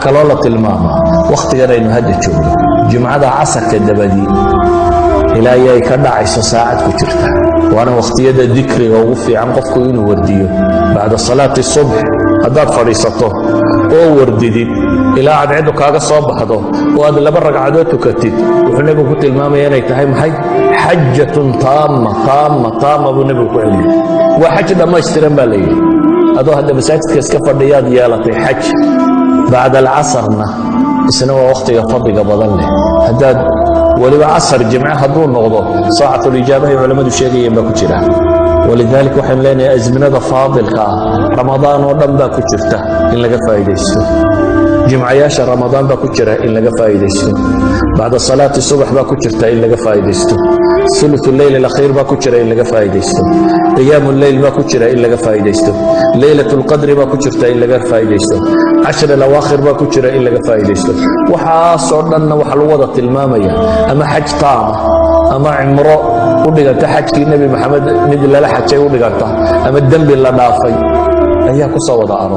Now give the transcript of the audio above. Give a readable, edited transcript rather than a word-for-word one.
kaloo la tilmaamaa wakhtigan aynu hadda joogno jumcada casarka dabadii ilaa ay ka dhacayso saacad ku jirta waana wakhtiyada dikriga ugu fiican qofku inuu wardiyo bacda salaati subh haddaad fadhiisato oo wardidid ilaa cadceedu kaaga soo baxdo oo aad 2 ragcadood tukatid wuxuu nebigu ku tilmaamaya inay tahay maxay xajatun taama buu nebigu ku celiyay waa xaj dhammaystiran baa layidhi adoo hadda masaajidka iska fadhiyaad yeelatay xaj bacda alcasarna isna waa wakhtiga fadliga badan leh haddaad weliba casar jimce hadduu noqdo saacatulijaabahay culammadu sheegayeen baa ku jira ولذلك waxaan leenahay azminada faadilka ah ramadaan oo dhan baa ku jirta in laga faa'iideysto jumcayaasha ramadaan baa ku jira in laga faa'iideysto bacda salaati subax baa ku jirta in laga faa'iideysto thuluthul layl al-akhir baa ku jira in laga faa'iideysto qiyaamul layl baa ku jira in laga faa'iideysto laylatul qadr baa ku jirta in laga faa'iideysto 10 al-awaakhir baa ku jira in laga faa'iideysto waxa soo dhanna waxa lagu wada tilmaamaya ama xaj taama ama cumro u dhiganta xajkii nabi maxamed mid lala xajay u dhiganta ama dambi la dhaafay ayaa ku soo wada aro